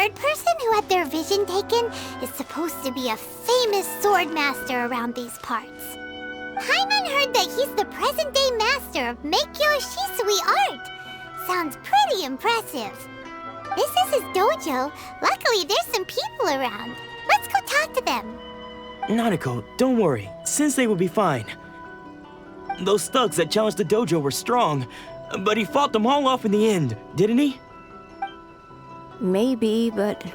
third person who had their vision taken is supposed to be a famous swordmaster around these parts. Paimon heard that he's the present-day master of Meikyo Shisui art. Sounds pretty impressive. This is his dojo. Luckily, there's some people around. Let's go talk to them. Nanako, don't worry. Sensei will be fine. Those thugs that challenged the dojo were strong, but he fought them all off in the end, didn't he? Maybe, but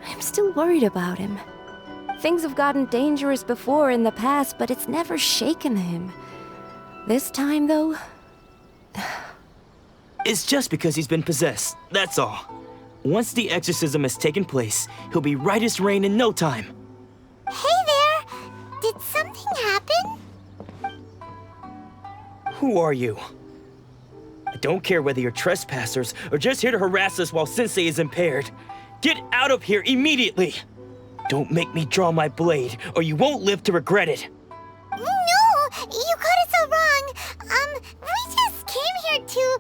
I'm still worried about him. Things have gotten dangerous before in the past, but it's never shaken him. This time, though... It's just because he's been possessed, that's all. Once the exorcism has taken place, he'll be right as rain in no time. Hey there! Did something happen? Who are you? I don't care whether you're trespassers or just here to harass us while Sensei is impaired. Get out of here immediately! Don't make me draw my blade, or you won't live to regret it. No! You got it so wrong. We just came here to...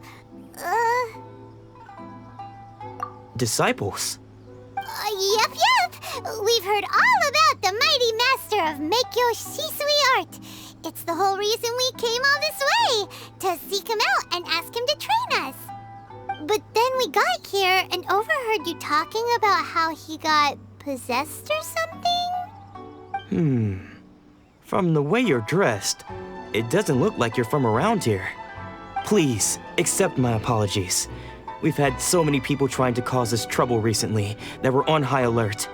Disciples? Yep. We've heard all about the mighty master of Meikyo Shisui art. It's the whole reason we came all this way, to seek him out and ask him to train us. But then we got here and overheard you talking about how he got possessed or something? From the way you're dressed, it doesn't look like you're from around here. Please, accept my apologies. We've had so many people trying to cause us trouble recently that we're on high alert.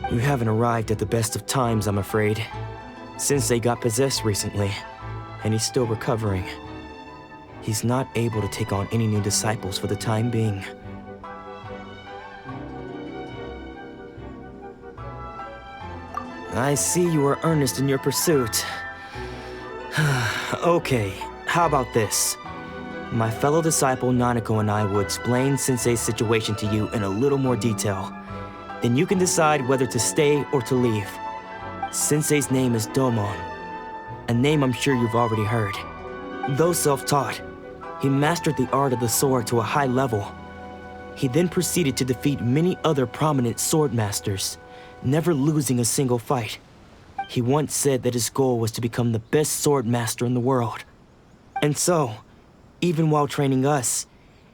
You haven't arrived at the best of times, I'm afraid. Sensei got possessed recently, and he's still recovering. He's not able to take on any new disciples for the time being. I see you are earnest in your pursuit. Okay, how about this? My fellow disciple Nanako and I will explain Sensei's situation to you in a little more detail. Then you can decide whether to stay or to leave. Sensei's name is Domon, a name I'm sure you've already heard. Though self-taught, he mastered the art of the sword to a high level. He then proceeded to defeat many other prominent swordmasters, never losing a single fight. He once said that his goal was to become the best swordmaster in the world. And so, even while training us,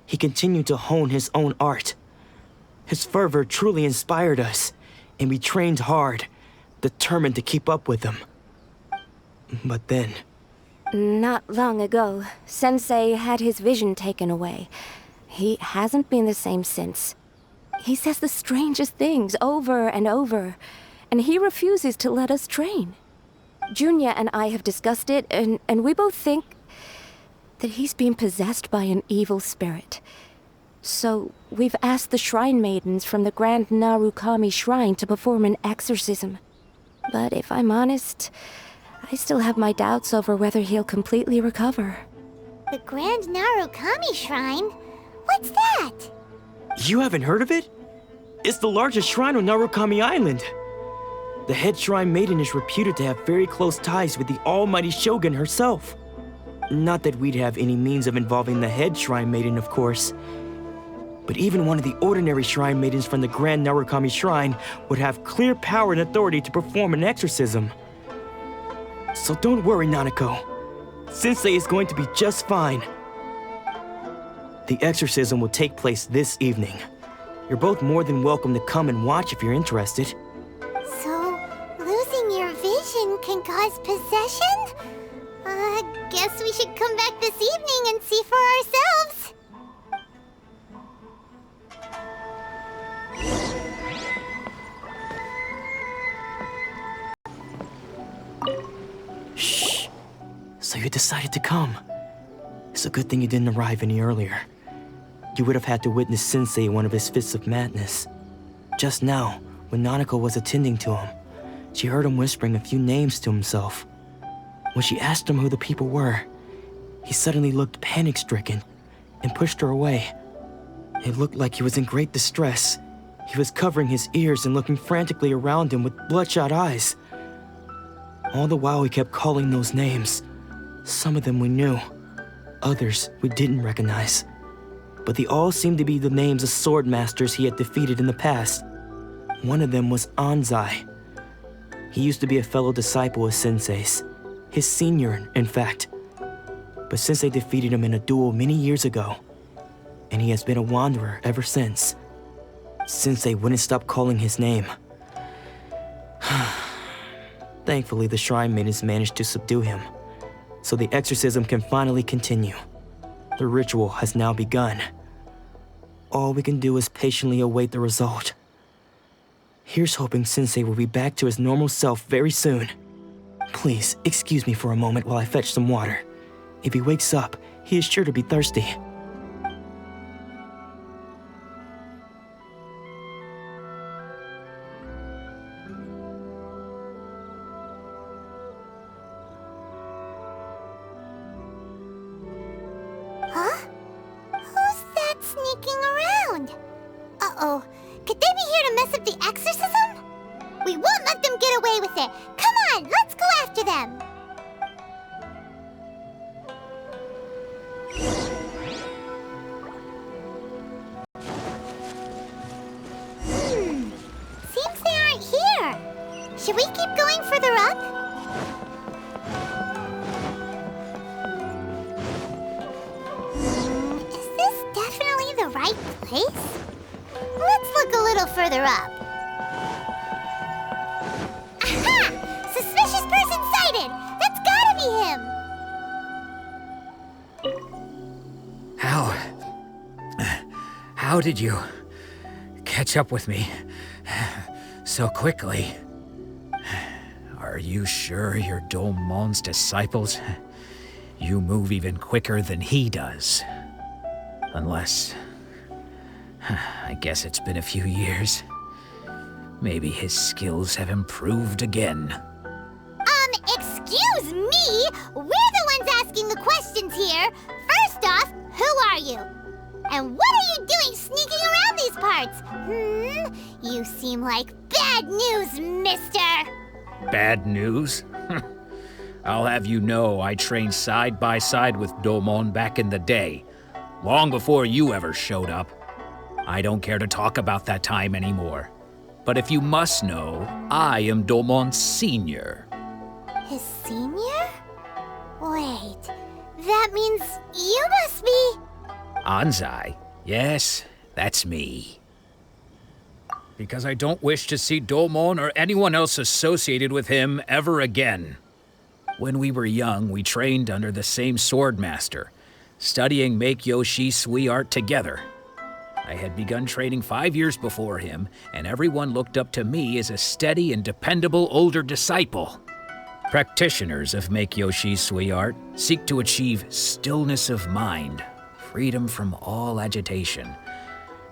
he continued to hone his own art. His fervor truly inspired us, and we trained hard, determined to keep up with him. But then... Not long ago, Sensei had his vision taken away. He hasn't been the same since. He says the strangest things over and over, and he refuses to let us train. Junya and I have discussed it, and we both think that he's been possessed by an evil spirit. So we've asked the shrine maidens from the Grand Narukami Shrine to perform an exorcism. But if I'm honest, I still have my doubts over whether he'll completely recover. The Grand Narukami Shrine? What's that? You haven't heard of it? It's the largest shrine on Narukami Island. The head shrine maiden is reputed to have very close ties with the almighty shogun herself. Not that we'd have any means of involving the head shrine maiden, of course. But even one of the ordinary shrine maidens from the Grand Narukami Shrine would have clear power and authority to perform an exorcism. So don't worry, Nanako. Sensei is going to be just fine. The exorcism will take place this evening. You're both more than welcome to come and watch if you're interested. So, losing your vision can cause possession? Guess we should come back this evening and see for ourselves. Shh. So you decided to come. It's a good thing you didn't arrive any earlier. You would have had to witness Sensei in one of his fits of madness. Just now, when Nanako was attending to him, she heard him whispering a few names to himself. When she asked him who the people were, he suddenly looked panic-stricken and pushed her away. It looked like he was in great distress. He was covering his ears and looking frantically around him with bloodshot eyes. All the while he kept calling those names. Some of them we knew, others we didn't recognize. but they all seemed to be the names of swordmasters he had defeated in the past. One of them was Anzai. He used to be a fellow disciple of Sensei's, his senior, in fact. But Sensei defeated him in a duel many years ago, and he has been a wanderer ever since. Sensei wouldn't stop calling his name. Thankfully, the shrine maidens managed to subdue him, so the exorcism can finally continue. The ritual has now begun. All we can do is patiently await the result. Here's hoping Sensei will be back to his normal self very soon. Please, excuse me for a moment while I fetch some water. If he wakes up, he is sure to be thirsty. Huh? Who's that sneaking around? Uh-oh. Could they be here to mess up the exorcism? We won't let them get away with it. Come on, let's go after them. Seems they aren't here. Should we keep going further up? Is this definitely the right place? Let's look a little further up. Aha! Suspicious person sighted! That's gotta be him! How did you catch up with me so quickly? Are you sure you're Domon's disciples? You move even quicker than he does. Unless... I guess it's been a few years. Maybe his skills have improved again. Excuse me? We're the ones asking the questions here. First off, who are you? And what are you doing sneaking around these parts? You seem like bad news, mister. Bad news? I'll have you know I trained side by side with Domon back in the day, long before you ever showed up. I don't care to talk about that time anymore. But if you must know, I am Domon's senior. His senior? Wait, that means you must be... Anzai? Yes, that's me. Because I don't wish to see Domon or anyone else associated with him ever again. When we were young, we trained under the same Swordmaster, studying miHoYo Shisui art together. I had begun training 5 years before him, and everyone looked up to me as a steady and dependable older disciple. Practitioners of miHoYo Shisui art seek to achieve stillness of mind, freedom from all agitation.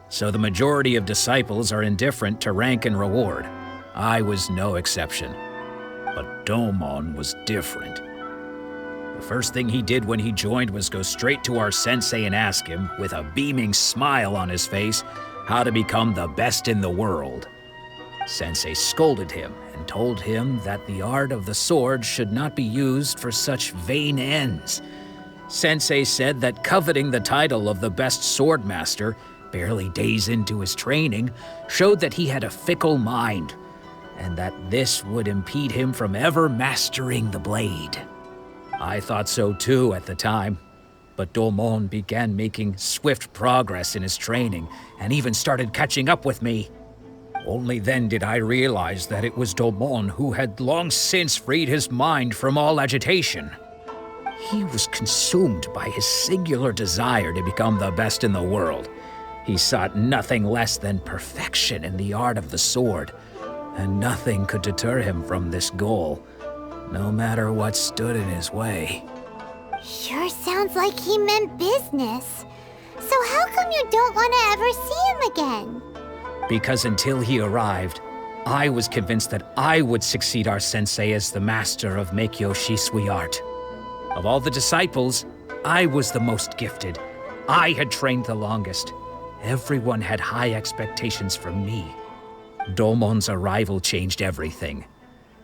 So the majority of disciples are indifferent to rank and reward. I was no exception. But Domon was different. The first thing he did when he joined was go straight to our sensei and ask him, with a beaming smile on his face, how to become the best in the world. Sensei scolded him and told him that the art of the sword should not be used for such vain ends. Sensei said that coveting the title of the best swordmaster, barely days into his training, showed that he had a fickle mind, and that this would impede him from ever mastering the blade. I thought so too at the time, but Domon began making swift progress in his training and even started catching up with me. Only then did I realize that it was Domon who had long since freed his mind from all agitation. He was consumed by his singular desire to become the best in the world. He sought nothing less than perfection in the art of the sword, and nothing could deter him from this goal, no matter what stood in his way. Sure sounds like he meant business. So how come you don't want to ever see him again? Because until he arrived, I was convinced that I would succeed our sensei as the master of miHoYo Shisui art. Of all the disciples, I was the most gifted. I had trained the longest. Everyone had high expectations from me. Domon's arrival changed everything.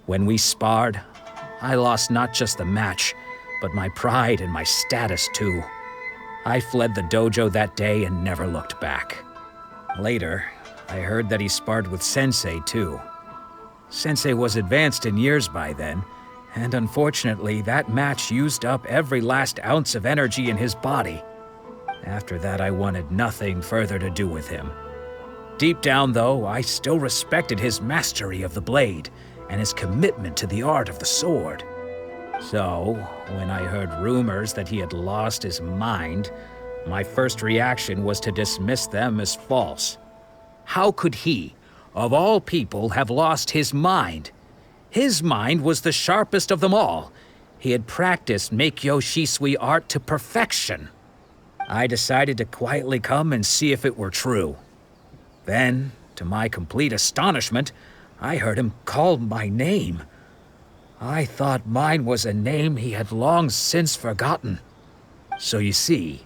When we sparred, I lost not just the match, but my pride and my status too. I fled the dojo that day and never looked back. Later, I heard that he sparred with Sensei too. Sensei was advanced in years by then, and unfortunately that match used up every last ounce of energy in his body. After that, I wanted nothing further to do with him. Deep down, though, I still respected his mastery of the blade and his commitment to the art of the sword. So, when I heard rumors that he had lost his mind, my first reaction was to dismiss them as false. How could he, of all people, have lost his mind? His mind was the sharpest of them all. He had practiced miHoYo Shisui art to perfection. I decided to quietly come and see if it were true. Then, to my complete astonishment, I heard him call my name. I thought mine was a name he had long since forgotten. So you see,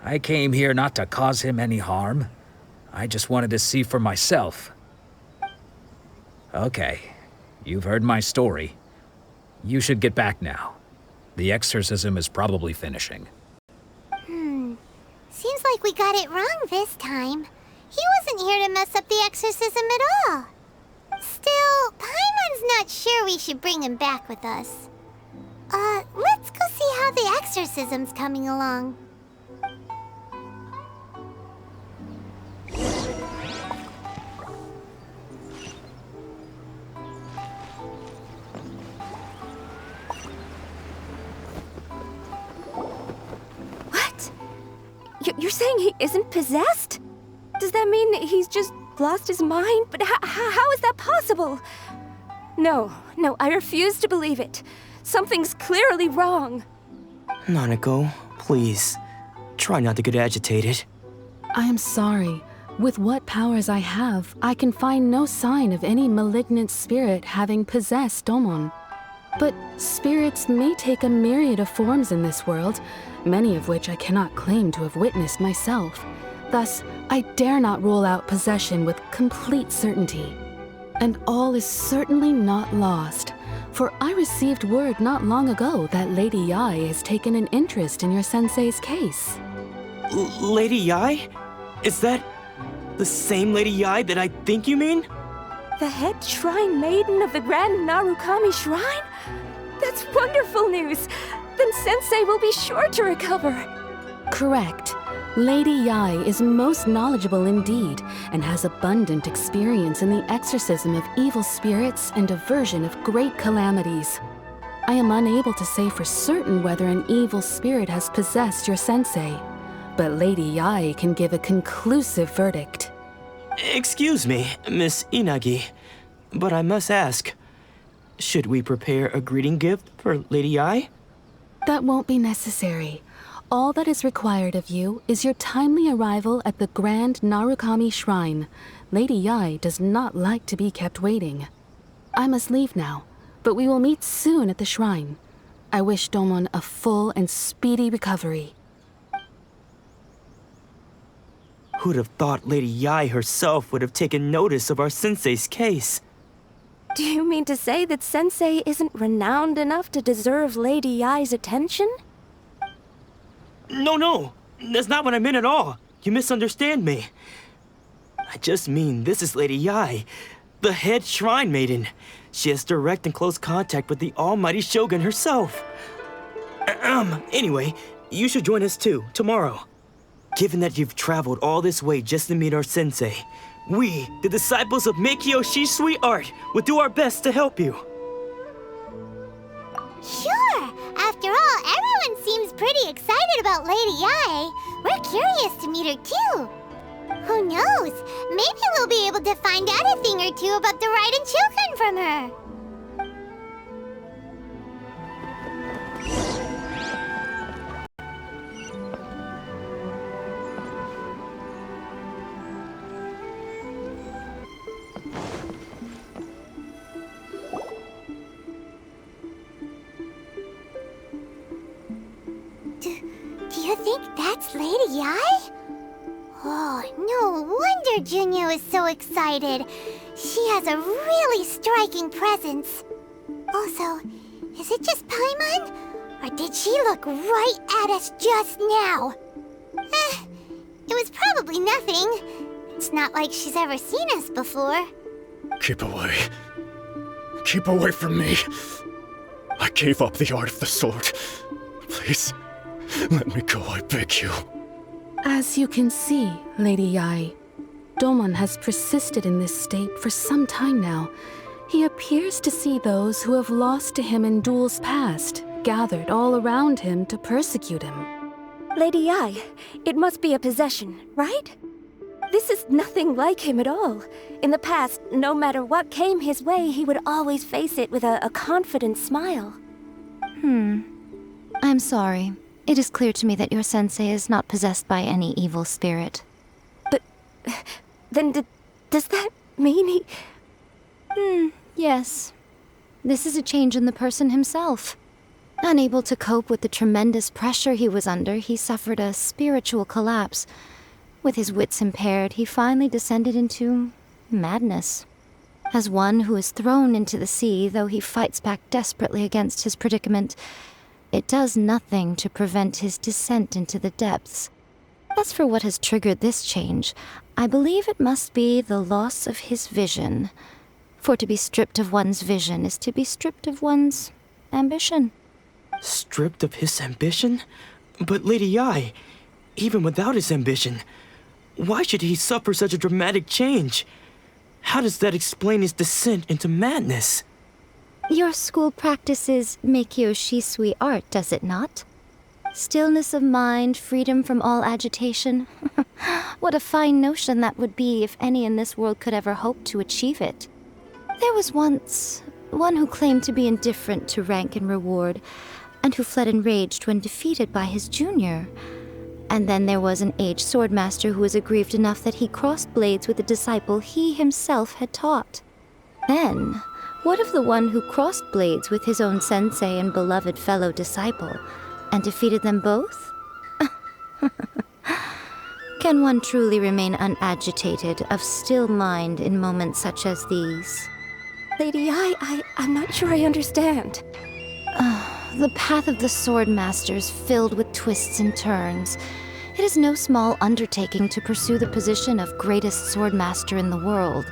I came here not to cause him any harm. I just wanted to see for myself. Okay, you've heard my story. You should get back now. The exorcism is probably finishing. Seems like we got it wrong this time. He wasn't here to mess up the exorcism at all. Still, Paimon's not sure we should bring him back with us. Let's go see how the exorcism's coming along. What? You're saying he isn't possessed? Does that mean he's just lost his mind? But how is that possible? No, I refuse to believe it. Something's clearly wrong. Nanako, please. Try not to get agitated. I am sorry. With what powers I have, I can find no sign of any malignant spirit having possessed Domon. But spirits may take a myriad of forms in this world, many of which I cannot claim to have witnessed myself. Thus, I dare not rule out possession with complete certainty. And all is certainly not lost, for I received word not long ago that Lady Yae has taken an interest in your sensei's case. Lady Yae? Is that the same Lady Yae that I think you mean? The head shrine maiden of the Grand Narukami Shrine? That's wonderful news! Then Sensei will be sure to recover. Correct. Lady Yae is most knowledgeable indeed, and has abundant experience in the exorcism of evil spirits and aversion of great calamities. I am unable to say for certain whether an evil spirit has possessed your sensei, but Lady Yae can give a conclusive verdict. Excuse me, Miss Inagi, but I must ask, should we prepare a greeting gift for Lady Yae? That won't be necessary. All that is required of you is your timely arrival at the Grand Narukami Shrine. Lady Yae does not like to be kept waiting. I must leave now, but we will meet soon at the shrine. I wish Domon a full and speedy recovery. Who'd have thought Lady Yae herself would have taken notice of our sensei's case? Do you mean to say that Sensei isn't renowned enough to deserve Lady Yae's attention? No, that's not what I meant at all. You misunderstand me. I just mean this is Lady Yae, the head shrine maiden. She has direct and close contact with the almighty Shogun herself. Anyway, you should join us too, tomorrow. Given that you've traveled all this way just to meet our sensei, we, the disciples of miHoYo Shisui art, will do our best to help you. Sure! After all, everyone seems pretty excited about Lady Yae. We're curious to meet her too. Who knows? Maybe we'll be able to find out a thing or two about the Raiden Shogun from her. Do you think that's Lady Yae? Oh, no wonder Junya is so excited. She has a really striking presence. Also, is it just Paimon? Or did she look right at us just now? It was probably nothing. It's not like she's ever seen us before. Keep away. Keep away from me. I gave up the art of the sword. Please, let me go, I beg you. As you can see, Lady Yae, Domon has persisted in this state for some time now. He appears to see those who have lost to him in duels past, gathered all around him to persecute him. Lady Yae, it must be a possession, right? This is nothing like him at all. In the past, no matter what came his way, he would always face it with a confident smile. I'm sorry. It is clear to me that your sensei is not possessed by any evil spirit. But then does that mean he... Yes. This is a change in the person himself. Unable to cope with the tremendous pressure he was under, he suffered a spiritual collapse. With his wits impaired, he finally descended into madness. As one who is thrown into the sea, though he fights back desperately against his predicament, it does nothing to prevent his descent into the depths. As for what has triggered this change, I believe it must be the loss of his vision. For to be stripped of one's vision is to be stripped of one's ambition. Stripped of his ambition? But Lady Yae, even without his ambition, why should he suffer such a dramatic change? How does that explain his descent into madness? Your school practices miHoYo Shisui art, does it not? Stillness of mind, freedom from all agitation. What a fine notion that would be if any in this world could ever hope to achieve it. There was once one who claimed to be indifferent to rank and reward, and who fled enraged when defeated by his junior. And then there was an aged swordmaster who was aggrieved enough that he crossed blades with a disciple he himself had taught. Then, what of the one who crossed blades with his own sensei and beloved fellow disciple, and defeated them both? Can one truly remain unagitated, of still mind in moments such as these? Lady Yae, I'm not sure I understand. The path of the Swordmaster is filled with twists and turns. It is no small undertaking to pursue the position of greatest Swordmaster in the world.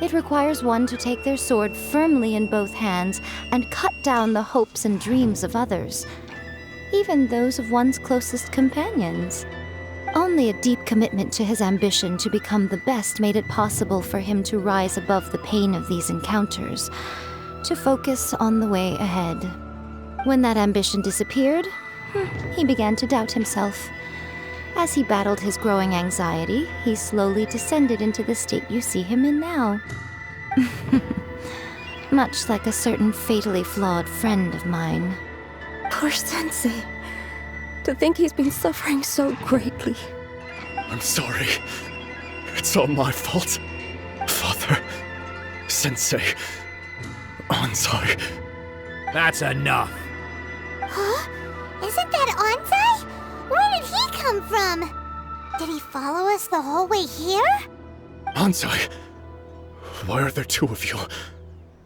It requires one to take their sword firmly in both hands and cut down the hopes and dreams of others, even those of one's closest companions. Only a deep commitment to his ambition to become the best made it possible for him to rise above the pain of these encounters, to focus on the way ahead. When that ambition disappeared, he began to doubt himself. As he battled his growing anxiety, he slowly descended into the state you see him in now. Much like a certain fatally flawed friend of mine. Poor Sensei. To think he's been suffering so greatly. I'm sorry. It's all my fault. Father, Sensei, Anzai. That's enough. Huh? Isn't that Anzai? Where did he come from? Did he follow us the whole way here? Anzai, why are there two of you?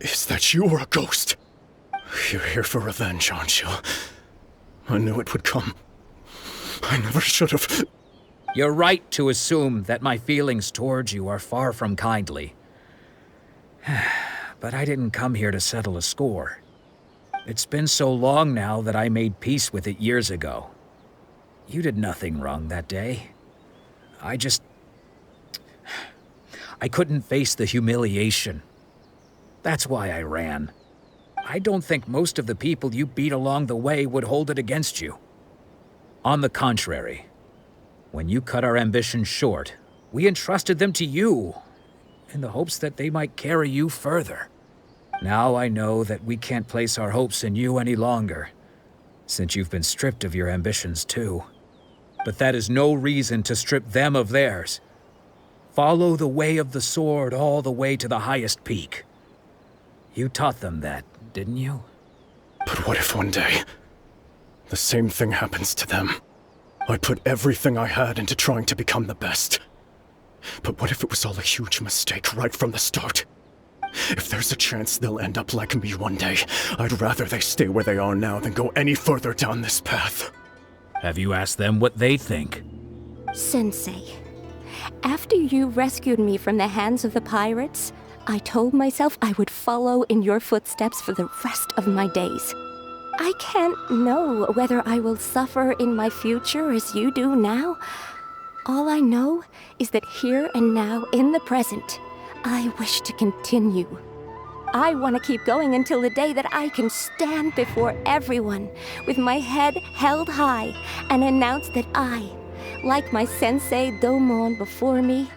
Is that you or a ghost? You're here for revenge, aren't you? I knew it would come. I never should have. You're right to assume that my feelings towards you are far from kindly. But I didn't come here to settle a score. It's been so long now that I made peace with it years ago. You did nothing wrong that day. I couldn't face the humiliation. That's why I ran. I don't think most of the people you beat along the way would hold it against you. On the contrary, when you cut our ambitions short, we entrusted them to you, in the hopes that they might carry you further. Now I know that we can't place our hopes in you any longer, since you've been stripped of your ambitions too. But that is no reason to strip them of theirs. Follow the way of the sword all the way to the highest peak. You taught them that, didn't you? But what if one day, the same thing happens to them? I put everything I had into trying to become the best. But what if it was all a huge mistake right from the start? If there's a chance they'll end up like me one day, I'd rather they stay where they are now than go any further down this path. Have you asked them what they think? Sensei, after you rescued me from the hands of the pirates, I told myself I would follow in your footsteps for the rest of my days. I can't know whether I will suffer in my future as you do now. All I know is that here and now, in the present, I wish to continue. I want to keep going until the day that I can stand before everyone with my head held high and announce that I, like my sensei Domon before me,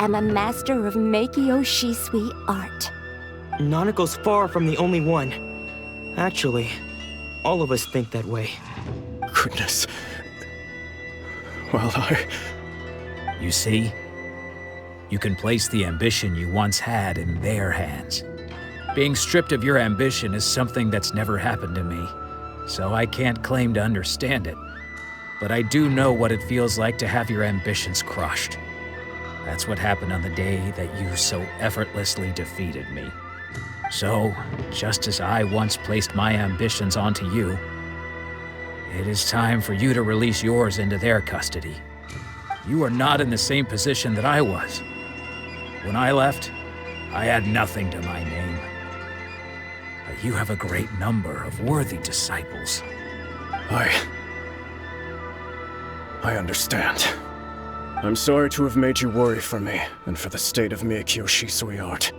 am a master of miHoYo Shisui art. Nanako's far from the only one. Actually, all of us think that way. Goodness. Well, You see? You can place the ambition you once had in their hands. Being stripped of your ambition is something that's never happened to me, so I can't claim to understand it. But I do know what it feels like to have your ambitions crushed. That's what happened on the day that you so effortlessly defeated me. So, just as I once placed my ambitions onto you, it is time for you to release yours into their custody. You are not in the same position that I was. When I left, I had nothing to my name. But you have a great number of worthy disciples. I understand. I'm sorry to have made you worry for me, and for the state of miHoYo Shisui art.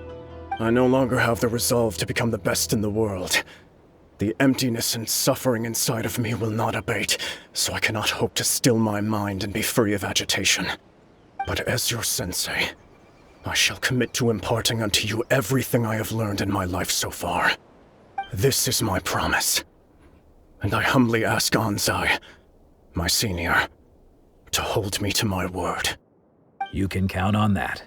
I no longer have the resolve to become the best in the world. The emptiness and suffering inside of me will not abate, so I cannot hope to still my mind and be free of agitation. But as your sensei, I shall commit to imparting unto you everything I have learned in my life so far. This is my promise. And I humbly ask Anzai, my senior, to hold me to my word. You can count on that.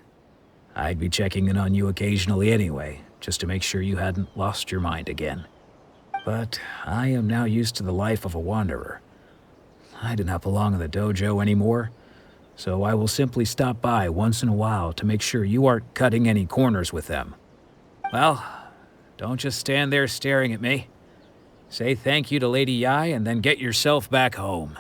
I'd be checking in on you occasionally anyway, just to make sure you hadn't lost your mind again. But I am now used to the life of a wanderer. I do not belong in the dojo anymore, so I will simply stop by once in a while to make sure you aren't cutting any corners with them. Well, don't just stand there staring at me. Say thank you to Lady Yai and then get yourself back home.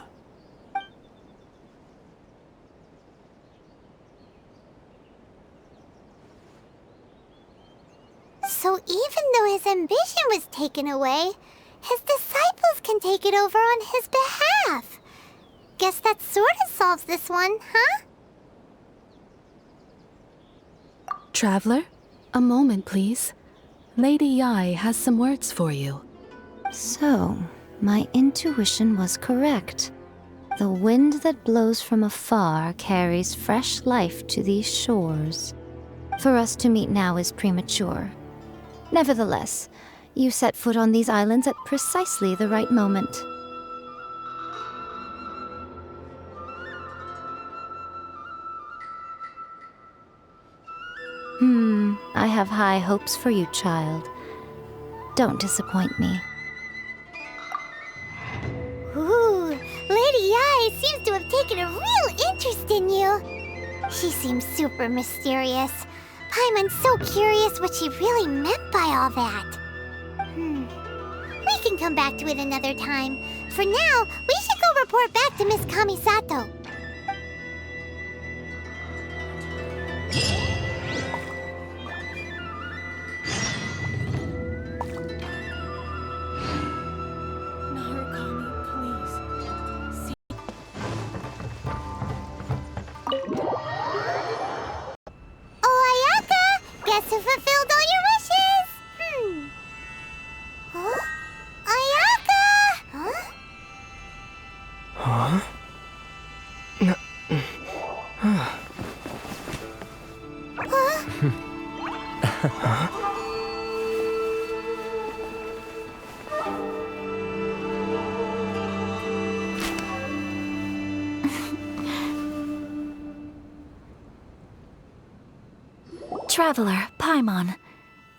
So even though his ambition was taken away, his disciples can take it over on his behalf. Guess that sort of solves this one, huh? Traveler, a moment, please. Lady Yai has some words for you. So, my intuition was correct. The wind that blows from afar carries fresh life to these shores. For us to meet now is premature. Nevertheless, you set foot on these islands at precisely the right moment. I have high hopes for you, child. Don't disappoint me. Ooh, Lady Yai seems to have taken a real interest in you. She seems super mysterious. Paimon's so curious what she really meant by all that. We can come back to it another time. For now, we should go report back to Miss Kamisato. Who fulfilled all your wishes? Huh? Ayaka! Huh? Traveler, Paimon,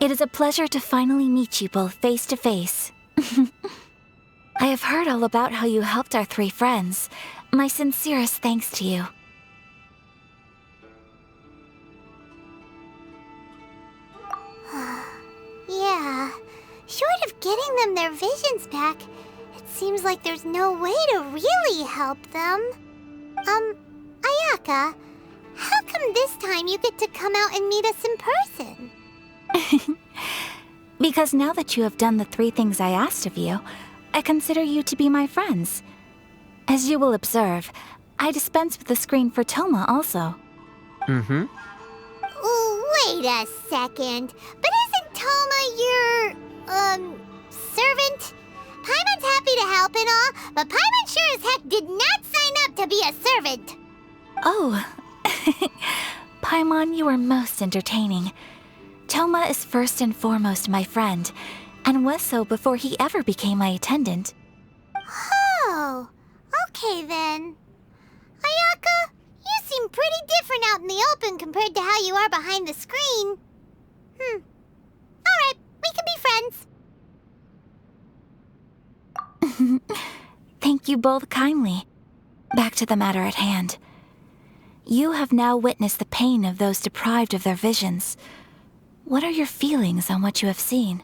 it is a pleasure to finally meet you both face to face. I have heard all about how you helped our three friends. My sincerest thanks to you. Yeah, short of getting them their visions back, it seems like there's no way to really help them. Ayaka. How come this time you get to come out and meet us in person? Because now that you have done the 3 things I asked of you, I consider you to be my friends. As you will observe, I dispense with the screen for Toma also. Mm-hmm. Wait a second. But isn't Toma your, servant? Paimon's happy to help and all, but Paimon sure as heck did not sign up to be a servant. Oh. Paimon, you are most entertaining. Toma is first and foremost my friend, and was so before he ever became my attendant. Oh, okay then. Ayaka, you seem pretty different out in the open compared to how you are behind the screen. Alright, we can be friends. Thank you both kindly. Back to the matter at hand. You have now witnessed the pain of those deprived of their visions. What are your feelings on what you have seen?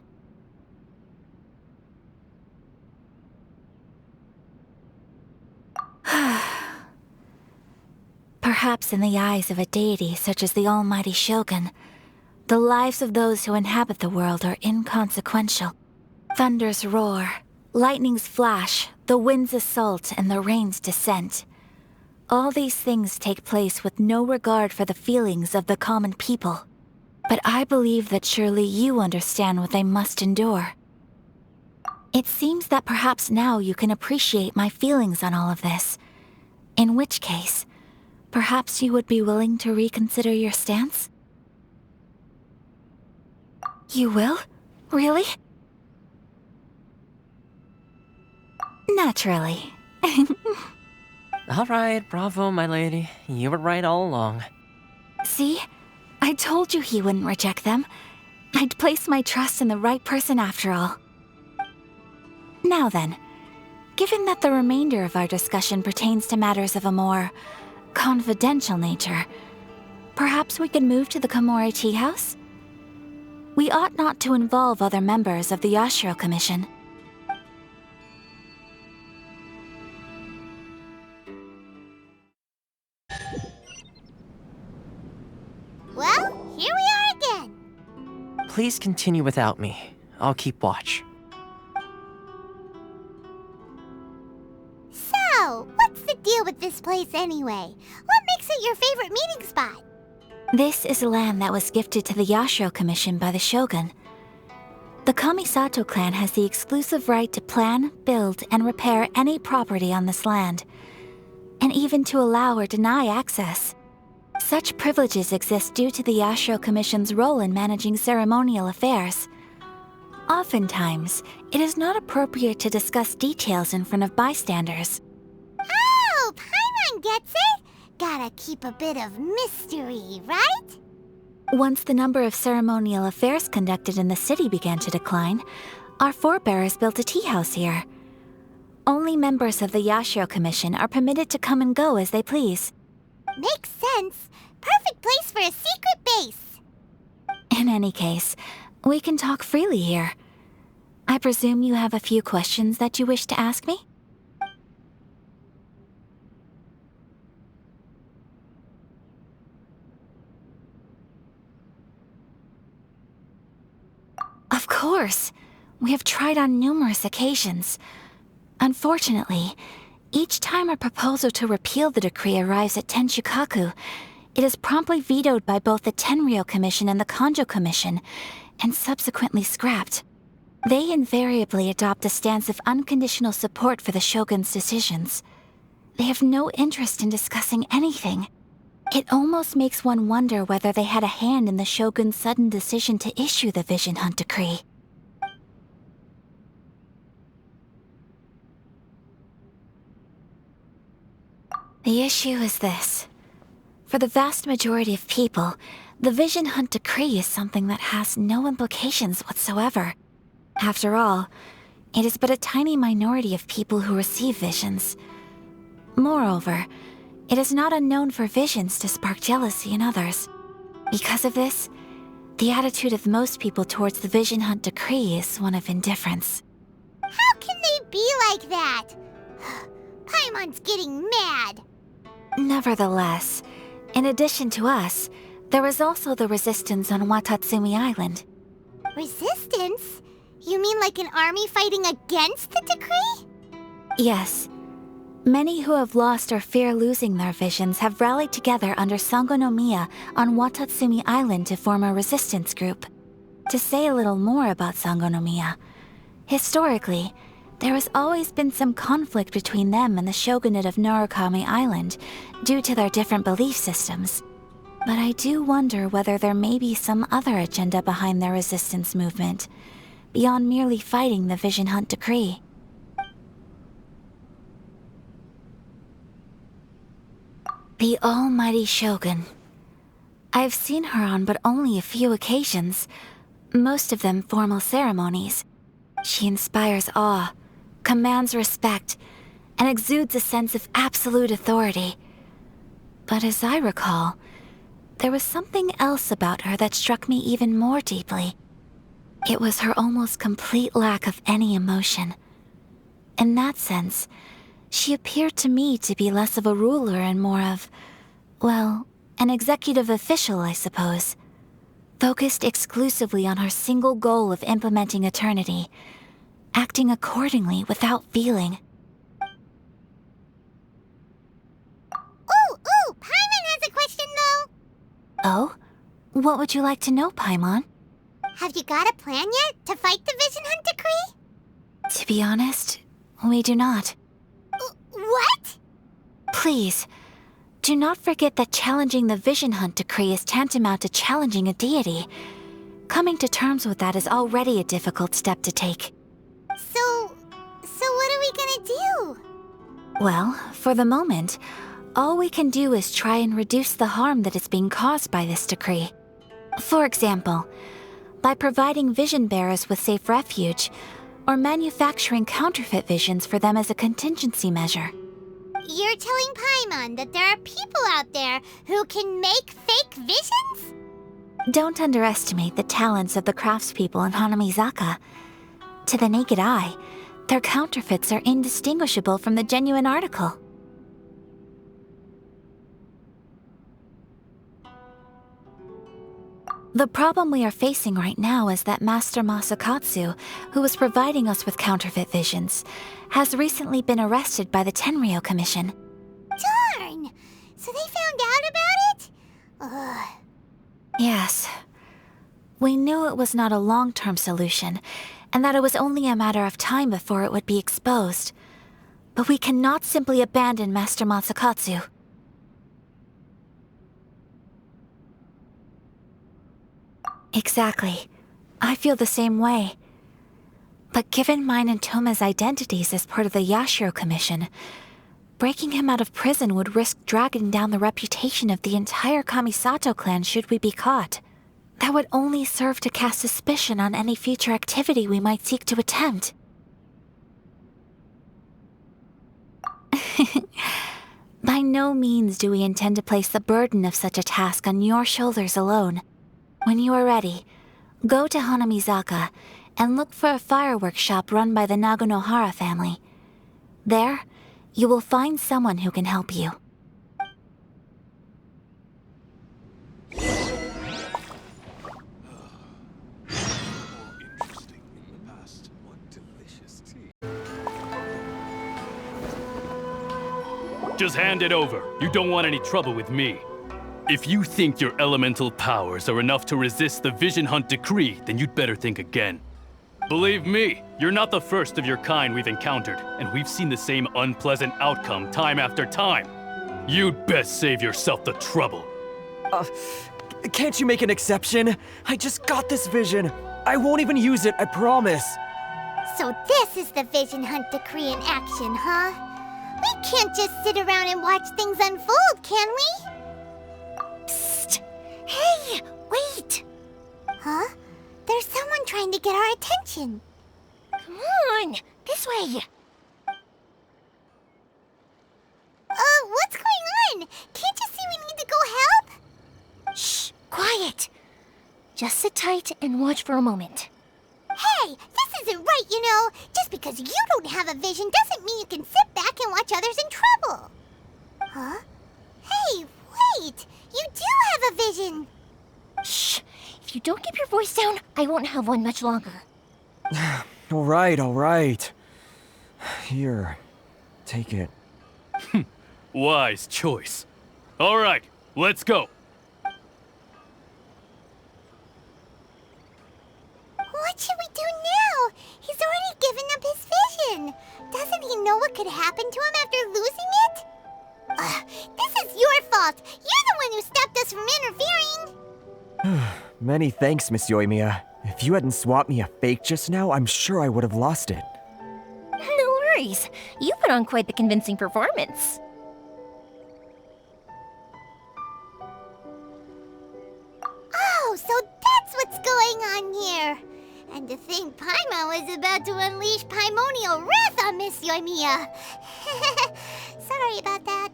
Perhaps in the eyes of a deity such as the almighty Shogun, the lives of those who inhabit the world are inconsequential. Thunders roar, lightnings flash, the winds assault, and the rains descent. All these things take place with no regard for the feelings of the common people. But I believe that surely you understand what they must endure. It seems that perhaps now you can appreciate my feelings on all of this. In which case, perhaps you would be willing to reconsider your stance? You will? Really? Naturally. All right, bravo, my lady. You were right all along. See? I told you he wouldn't reject them. I'd placed my trust in the right person after all. Now then, given that the remainder of our discussion pertains to matters of a more confidential nature, perhaps we could move to the Komore Teahouse? We ought not to involve other members of the Yashiro Commission. Well, here we are again. Please continue without me. I'll keep watch. So, what's the deal with this place anyway? What makes it your favorite meeting spot? This is land that was gifted to the Yashiro Commission by the Shogun. The Kamisato clan has the exclusive right to plan, build, and repair any property on this land, and even to allow or deny access. Such privileges exist due to the Yashiro Commission's role in managing ceremonial affairs. Oftentimes, it is not appropriate to discuss details in front of bystanders. Oh, Paimon gets it! Gotta keep a bit of mystery, right? Once the number of ceremonial affairs conducted in the city began to decline, our forebears built a teahouse here. Only members of the Yashiro Commission are permitted to come and go as they please. Makes sense. Perfect place for a secret base. In any case, we can talk freely here. I presume you have a few questions that you wish to ask me? Of course. We have tried on numerous occasions. Unfortunately, each time a proposal to repeal the decree arrives at Tenshukaku, it is promptly vetoed by both the Tenryou Commission and the Kanjo Commission, and subsequently scrapped. They invariably adopt a stance of unconditional support for the Shogun's decisions. They have no interest in discussing anything. It almost makes one wonder whether they had a hand in the Shogun's sudden decision to issue the Vision Hunt decree. The issue is this. For the vast majority of people, the Vision Hunt decree is something that has no implications whatsoever. After all, it is but a tiny minority of people who receive visions. Moreover, it is not unknown for visions to spark jealousy in others. Because of this, the attitude of most people towards the Vision Hunt decree is one of indifference. How can they be like that? Paimon's getting mad. Nevertheless, In addition to us, there was also the resistance on Watatsumi Island. Resistance? You mean like an army fighting against the decree? Yes. Many who have lost or fear losing their visions have rallied together under Sangonomiya on Watatsumi Island to form a resistance group. To say a little more about Sangonomiya, historically, there has always been some conflict between them and the shogunate of Narukami Island due to their different belief systems. But I do wonder whether there may be some other agenda behind their resistance movement, beyond merely fighting the Vision Hunt decree. The almighty shogun. I've seen her on but only a few occasions, most of them formal ceremonies. She inspires awe, commands respect, and exudes a sense of absolute authority. But as I recall, there was something else about her that struck me even more deeply. It was her almost complete lack of any emotion. In that sense, she appeared to me to be less of a ruler and more of, well, an executive official, I suppose. Focused exclusively on her single goal of implementing eternity, acting accordingly without feeling. Ooh, Paimon has a question though! Oh? What would you like to know, Paimon? Have you got a plan yet to fight the Vision Hunt decree? To be honest, we do not. What? Please, do not forget that challenging the Vision Hunt decree is tantamount to challenging a deity. Coming to terms with that is already a difficult step to take. So what are we gonna do? Well, for the moment, all we can do is try and reduce the harm that is being caused by this decree. For example, by providing vision bearers with safe refuge, or manufacturing counterfeit visions for them as a contingency measure. You're telling Paimon that there are people out there who can make fake visions? Don't underestimate the talents of the craftspeople in Hanamizaka. To the naked eye, their counterfeits are indistinguishable from the genuine article. The problem we are facing right now is that Master Masakatsu, who was providing us with counterfeit visions, has recently been arrested by the Tenryou Commission. Darn! So they found out about it? Ugh. Yes. We knew it was not a long-term solution, and that it was only a matter of time before it would be exposed. But we cannot simply abandon Master Masakatsu. Exactly. I feel the same way. But given mine and Toma's identities as part of the Yashiro Commission, breaking him out of prison would risk dragging down the reputation of the entire Kamisato clan should we be caught. That would only serve to cast suspicion on any future activity we might seek to attempt. By no means do we intend to place the burden of such a task on your shoulders alone. When you are ready, go to Hanamizaka and look for a fireworks shop run by the Naganohara family. There, you will find someone who can help you. Just hand it over. You don't want any trouble with me. If you think your elemental powers are enough to resist the Vision Hunt decree, then you'd better think again. Believe me, you're not the first of your kind we've encountered, and we've seen the same unpleasant outcome time after time. You'd best save yourself the trouble. Can't you make an exception? I just got this vision. I won't even use it, I promise. So this is the Vision Hunt decree in action, huh? We can't just sit around and watch things unfold, can we? Psst! Hey, wait! Huh? There's someone trying to get our attention. Come on, this way. What's going on? Can't you see we need to go help? Shh, quiet. Just sit tight and watch for a moment. Hey, this isn't right, you know. Just because you don't have a vision doesn't mean you can sit back and watch others in trouble. Huh? Hey, wait! You do have a vision! Shh! If you don't keep your voice down, I won't have one much longer. All right. Here, take it. Wise choice. All right, let's go. What should we do now? He's already given up his vision. Doesn't he know what could happen to him after losing it? This is your fault. You're the one who stopped us from interfering. Many thanks, Miss Euthymia. If you hadn't swapped me a fake just now, I'm sure I would have lost it. No worries. You put on quite the convincing performance. Oh, so that's what's going on here. And to think Paimon was about to unleash Paimonial wrath on Miss Euthymia. Sorry about that.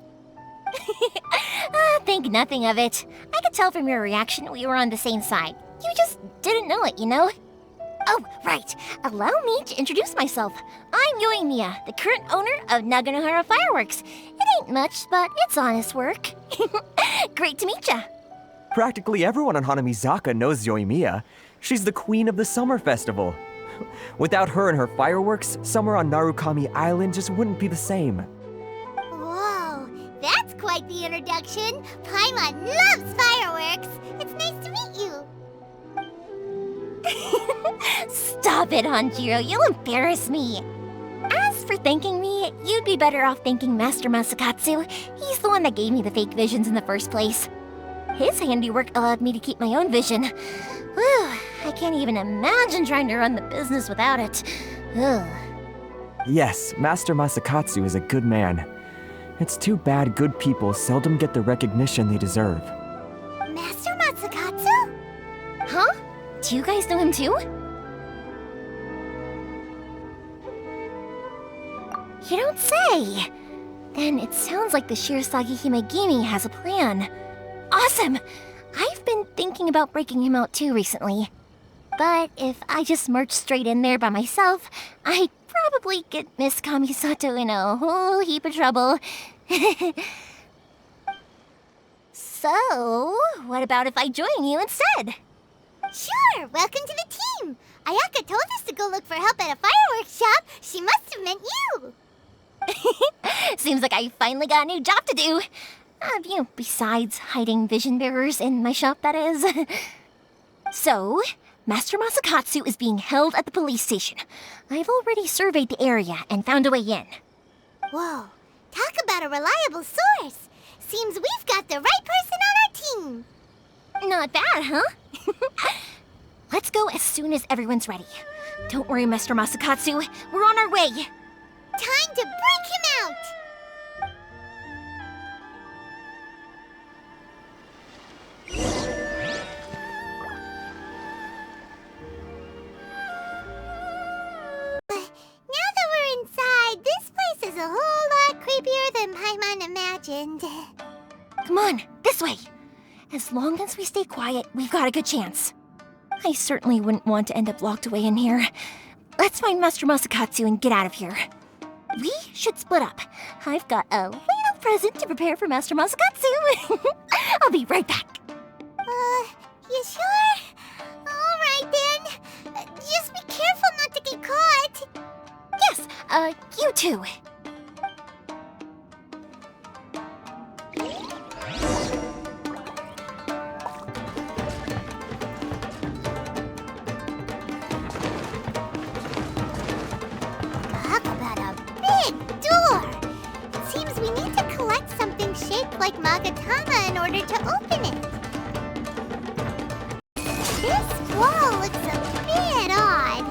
Think nothing of it. I could tell from your reaction we were on the same side. You just didn't know it, you know? Oh, right. Allow me to introduce myself. I'm Euthymia, the current owner of Naganohara Fireworks. It ain't much, but it's honest work. Great to meet ya. Practically everyone on Hanamizaka knows Euthymia. She's the queen of the summer festival. Without her and her fireworks, summer on Narukami Island just wouldn't be the same. Whoa, that's quite the introduction. Paimon loves fireworks. It's nice to meet you. Stop it, Hanjiro. You'll embarrass me. As for thanking me, you'd be better off thanking Master Masakatsu. He's the one that gave me the fake visions in the first place. His handiwork allowed me to keep my own vision. Whew, I can't even imagine trying to run the business without it. Ugh. Yes, Master Masakatsu is a good man. It's too bad good people seldom get the recognition they deserve. Master Masakatsu? Huh? Do you guys know him too? You don't say! Then it sounds like the Shirasagi Himegimi has a plan. Awesome! I've been thinking about breaking him out too recently. But if I just march straight in there by myself, I'd probably get Miss Kamisato in a whole heap of trouble. So, what about if I join you instead? Sure, welcome to the team. Ayaka told us to go look for help at a fireworks shop. She must have meant you. Seems like I finally got a new job to do. Besides hiding vision bearers in my shop, that is. So, Master Masakatsu is being held at the police station. I've already surveyed the area and found a way in. Whoa, talk about a reliable source. Seems we've got the right person on our team. Not bad, huh? Let's go as soon as everyone's ready. Don't worry, Master Masakatsu. We're on our way. Time to break him out! Now that we're inside, this place is a whole lot creepier than Paimon imagined. Come on, this way. As long as we stay quiet, we've got a good chance. I certainly wouldn't want to end up locked away in here. Let's find Master Masakatsu and get out of here. We should split up. I've got a little present to prepare for Master Masakatsu. I'll be right back. You sure? Alright then. Just be careful not to get caught. Yes, you too. Talk about a big door. It seems we need to collect something shaped like Magatama in order to open it. This wall looks a bit odd.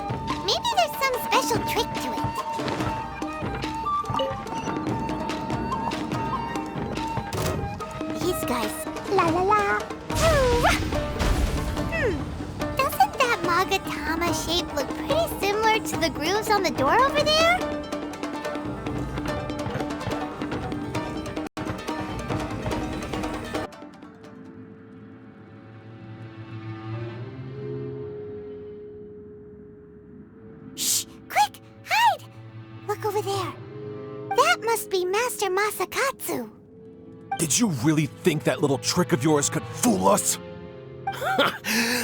Maybe there's some special trick to it. These guys, la la la. Doesn't that Magatama shape look pretty similar to the grooves on the door over there? Shh! Quick! Hide! Look over there. That must be Master Masakatsu. Did you really think that little trick of yours could fool us?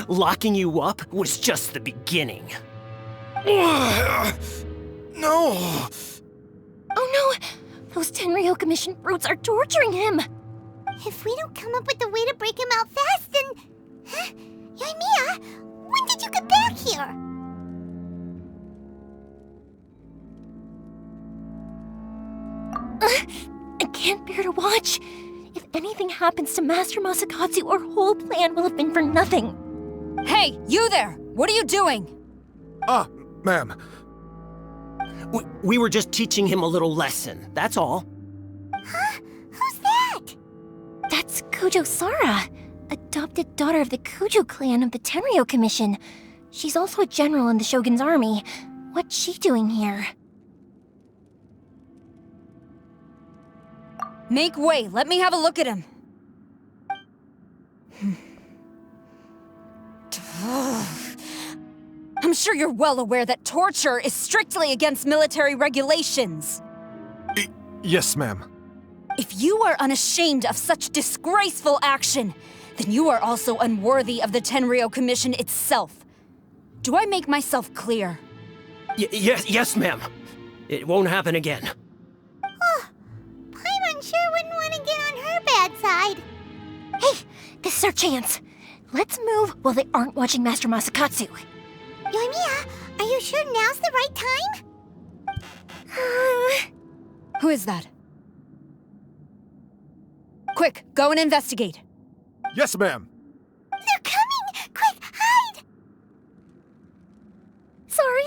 Locking you up was just the beginning. No! Oh no! Those Tenryou Commission brutes are torturing him! If we don't come up with a way to break him out fast, then... Huh? Euthymia, when did you get back here? I can't bear to watch. If anything happens to Master Masakatsu, our whole plan will have been for nothing. Hey, you there! What are you doing? Ma'am. We were just teaching him a little lesson, that's all. Huh? Who's that? That's Kujo Sara, adopted daughter of the Kujo clan of the Tenryou Commission. She's also a general in the Shogun's army. What's she doing here? Make way, let me have a look at him. I'm sure you're well aware that torture is strictly against military regulations. Yes, ma'am. If you are unashamed of such disgraceful action, then you are also unworthy of the Tenryou Commission itself. Do I make myself clear? Yes, ma'am. It won't happen again. Paimon sure wouldn't want to get on her bad side. Hey, this is our chance. Let's move while they aren't watching Master Masakatsu. Euthymia, are you sure now's the right time? Who is that? Quick, go and investigate. Yes, ma'am. They're coming! Quick, hide! Sorry.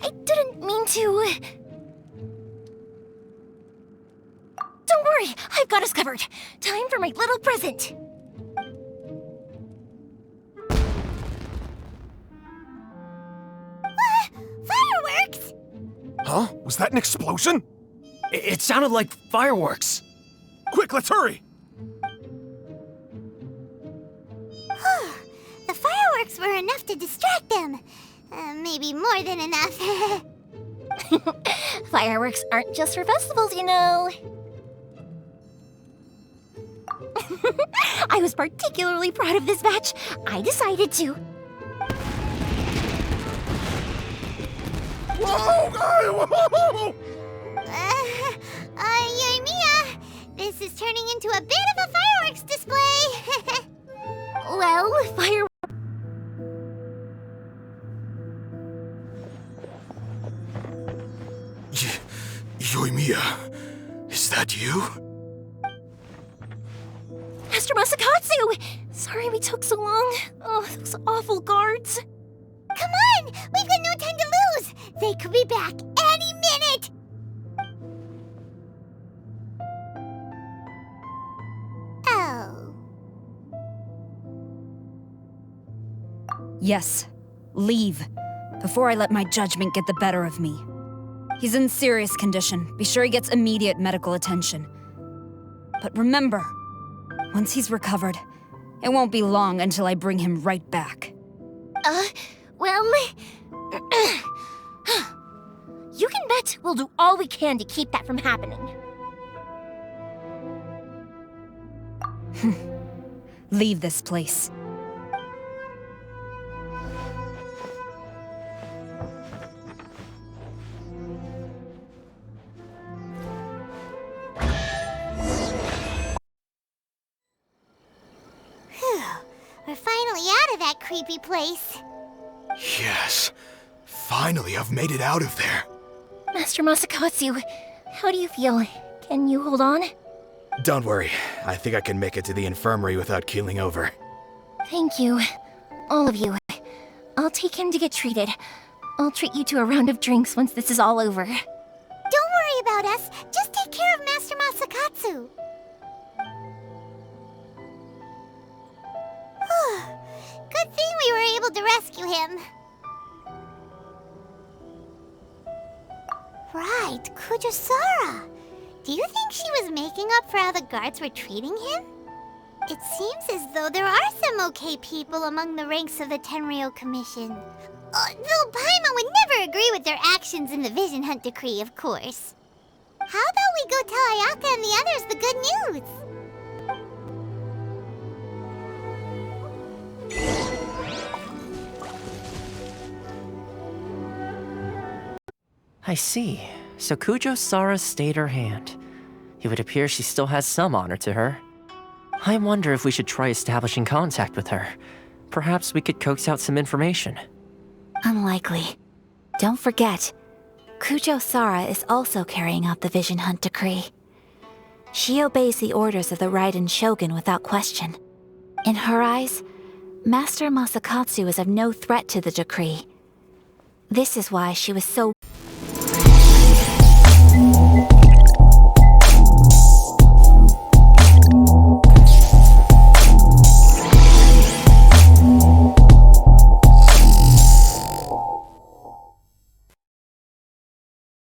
I didn't mean to. Don't worry, I've got us covered. Time for my little present. Fireworks! Huh? Was that an explosion? It sounded like fireworks. Quick, let's hurry! The fireworks were enough to distract them. Maybe more than enough. Fireworks aren't just for festivals, you know. I was particularly proud of this batch. I decided to. Whoa! Euthymia, this is turning into a bit of a fireworks display. Well, fireworks. Euthymia, is that you? Master Masakatsu! Sorry we took so long. Oh, those awful guards. Come on! We've got no time to lose! They could be back any minute! Oh. Yes, leave, before I let my judgment get the better of me. He's in serious condition. Be sure he gets immediate medical attention. But remember, once he's recovered, it won't be long until I bring him right back. Well... You can bet we'll do all we can to keep that from happening. Leave this place. We're finally out of that creepy place. Yes. Finally, I've made it out of there. Master Masakatsu, how do you feel? Can you hold on? Don't worry. I think I can make it to the infirmary without keeling over. Thank you. All of you. I'll take him to get treated. I'll treat you to a round of drinks once this is all over. Don't worry about us. Just take care of Master Masakatsu. Good thing we were able to rescue him. Right, Kujo-Sara. Do you think she was making up for how the guards were treating him? It seems as though there are some okay people among the ranks of the Tenryou Commission. Though Paimon would never agree with their actions in the Vision Hunt Decree, of course. How about we go tell Ayaka and the others the good news? I see. So Kujo Sara stayed her hand. It would appear she still has some honor to her. I wonder if we should try establishing contact with her. Perhaps we could coax out some information. Unlikely. Don't forget, Kujo Sara is also carrying out the Vision Hunt decree. She obeys the orders of the Raiden Shogun without question. In her eyes, Master Masakatsu is of no threat to the decree. This is why she was so